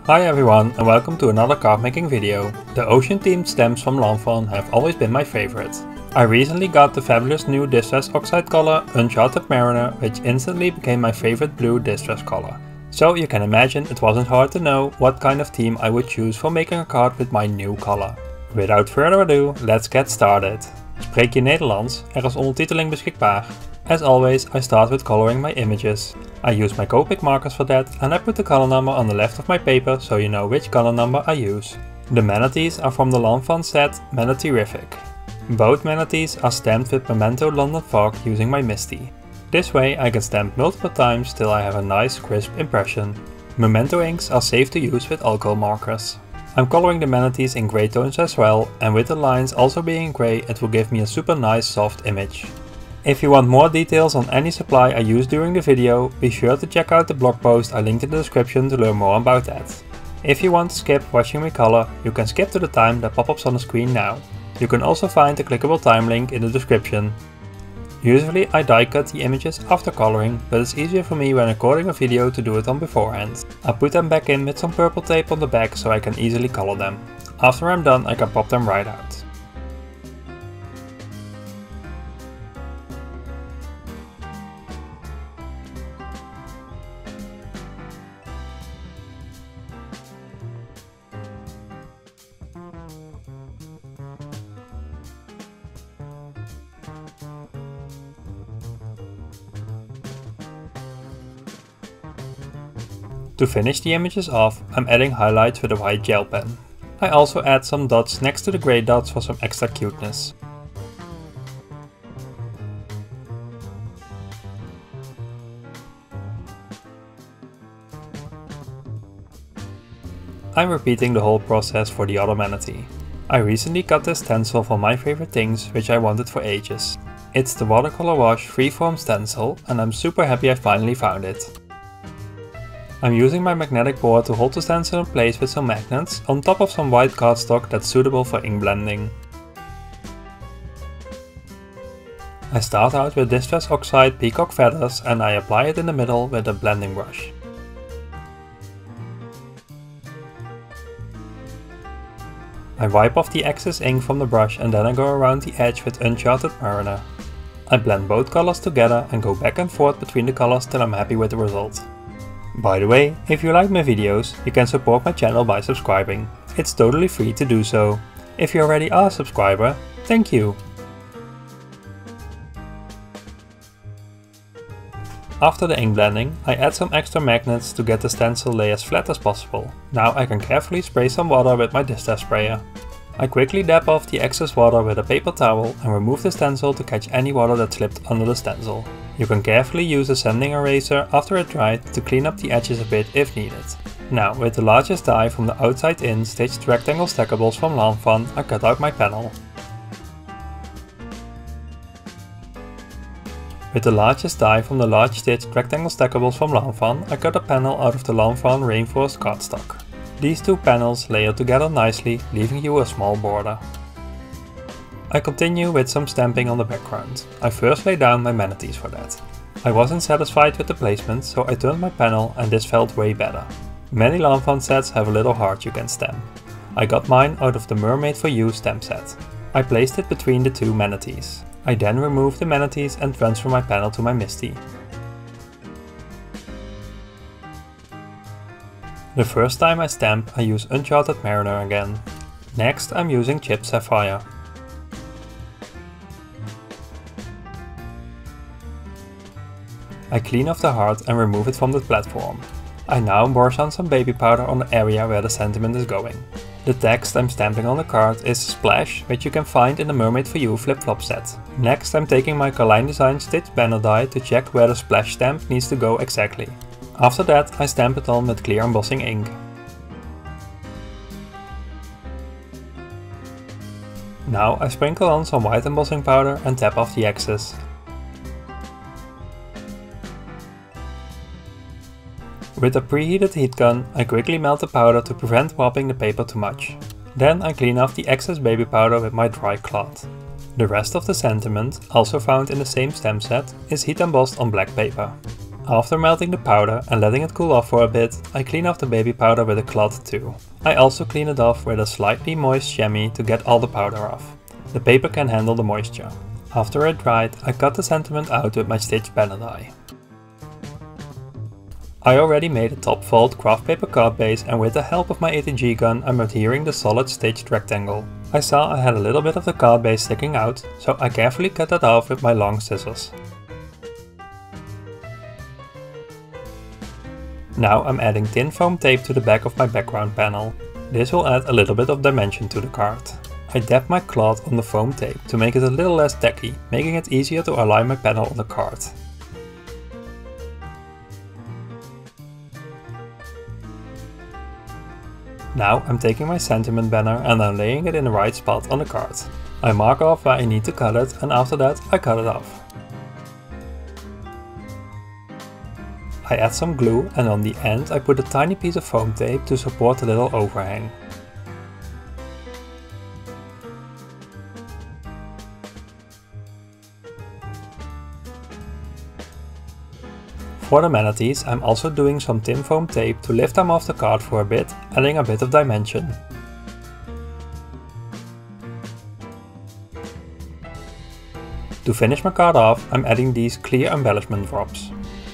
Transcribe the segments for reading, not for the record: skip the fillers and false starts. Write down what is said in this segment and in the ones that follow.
Hi everyone and welcome to another card making video. The ocean themed stems from lawnfawn have always been my favorite. I recently got the fabulous new Distress Oxide color Uncharted Mariner, which instantly became my favorite blue distress color. So you can imagine it wasn't hard to know what kind of theme I would choose for making a card with my new color. Without further ado, let's get started. Spreek je Nederlands? Er is ondertiteling beschikbaar. As always, I start with coloring my images. I use my Copic markers for that, and I put the color number on the left of my paper so you know which color number I use. The manatees are from the lawnfawn set Manatee-rific. Both manatees are stamped with Memento London Fog using my Misty. This way I can stamp multiple times till I have a nice crisp impression. Memento inks are safe to use with alcohol markers. I'm coloring the manatees in grey tones as well, and with the lines also being grey it will give me a super nice soft image. If you want more details on any supply I used during the video, be sure to check out the blog post I linked in the description to learn more about that. If you want to skip watching me color, you can skip to the time that pop-ups on the screen now. You can also find the clickable time link in the description. Usually I die cut the images after coloring, but it's easier for me when recording a video to do it on beforehand. I put them back in with some purple tape on the back so I can easily color them. After I'm done I can pop them right out. To finish the images off, I'm adding highlights with a white gel pen. I also add some dots next to the grey dots for some extra cuteness. I'm repeating the whole process for the other manatee. I recently got this stencil for My Favorite Things, which I wanted for ages. It's the Watercolor Wash Free Form stencil, and I'm super happy I finally found it. I'm using my magnetic board to hold the stencil in place with some magnets on top of some white cardstock that's suitable for ink blending. I start out with Distress Oxide peacock feathers and I apply it in the middle with a blending brush. I wipe off the excess ink from the brush and then I go around the edge with Uncharted Mariner. I blend both colors together and go back and forth between the colors till I'm happy with the result. By the way, if you like my videos, you can support my channel by subscribing. It's totally free to do so. If you already are a subscriber, thank you! After the ink blending, I add some extra magnets to get the stencil lay as flat as possible. Now I can carefully spray some water with my distress sprayer. I quickly dab off the excess water with a paper towel and remove the stencil to catch any water that slipped under the stencil. You can carefully use a sanding eraser after it dried to clean up the edges a bit if needed. Now, with the largest die from the outside in stitched rectangle stackables from lawnfawn, I cut out my panel. With the largest die from the large stitched rectangle stackables from lawnfawn, I cut a panel out of the lawnfawn reinforced cardstock. These two panels layer together nicely, leaving you a small border. I continue with some stamping on the background. I first lay down my manatees for that. I wasn't satisfied with the placement, so I turned my panel and this felt way better. Many lawnfawn sets have a little heart you can stamp. I got mine out of the Mermaid for You stamp set. I placed it between the two manatees. I then remove the manatees and transfer my panel to my Misty. The first time I stamp, I use Uncharted Mariner again. Next I'm using chipped sapphire. I clean off the heart and remove it from the platform. I now brush on some baby powder on the area where the sentiment is going. The text I'm stamping on the card is Splash, which you can find in the Mermaid for You flip-flop set. Next I'm taking my Carline Design stitch banner die to check where the splash stamp needs to go exactly. After that I stamp it on with clear embossing ink. Now I sprinkle on some white embossing powder and tap off the excess. With a preheated heat gun, I quickly melt the powder to prevent warping the paper too much. Then I clean off the excess baby powder with my dry cloth. The rest of the sentiment, also found in the same stamp set, is heat embossed on black paper. After melting the powder and letting it cool off for a bit, I clean off the baby powder with a cloth too. I also clean it off with a slightly moist chamois to get all the powder off. The paper can handle the moisture. After it dried, I cut the sentiment out with my stitch pen and die. I already made a top fold craft paper card base, and with the help of my ATG gun I'm adhering the solid stitched rectangle. I saw I had a little bit of the card base sticking out, so I carefully cut that off with my long scissors. Now I'm adding tin foam tape to the back of my background panel. This will add a little bit of dimension to the card. I dab my cloth on the foam tape to make it a little less tacky, making it easier to align my panel on the card. Now I'm taking my sentiment banner and I'm laying it in the right spot on the card. I mark off where I need to cut it, and after that I cut it off. I add some glue, and on the end I put a tiny piece of foam tape to support the little overhang. For the manatees I'm also doing some tin foam tape to lift them off the card for a bit, adding a bit of dimension. To finish my card off, I'm adding these clear embellishment drops.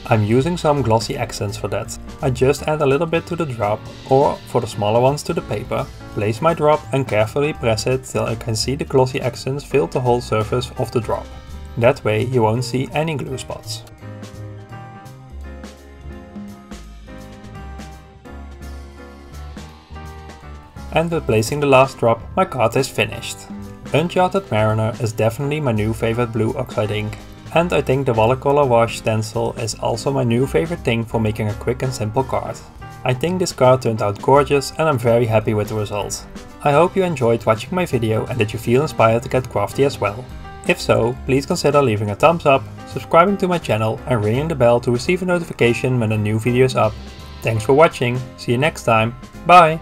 I'm using some glossy accents for that. I just add a little bit to the drop, or for the smaller ones to the paper, place my drop and carefully press it till I can see the glossy accents fill the whole surface of the drop. That way you won't see any glue spots. And with placing the last drop, my card is finished. Uncharted Mariner is definitely my new favorite blue oxide ink. And I think the Watercolor Wash stencil is also my new favorite thing for making a quick and simple card. I think this card turned out gorgeous and I'm very happy with the result. I hope you enjoyed watching my video and that you feel inspired to get crafty as well. If so, please consider leaving a thumbs up, subscribing to my channel and ringing the bell to receive a notification when a new video is up. Thanks for watching, see you next time, bye!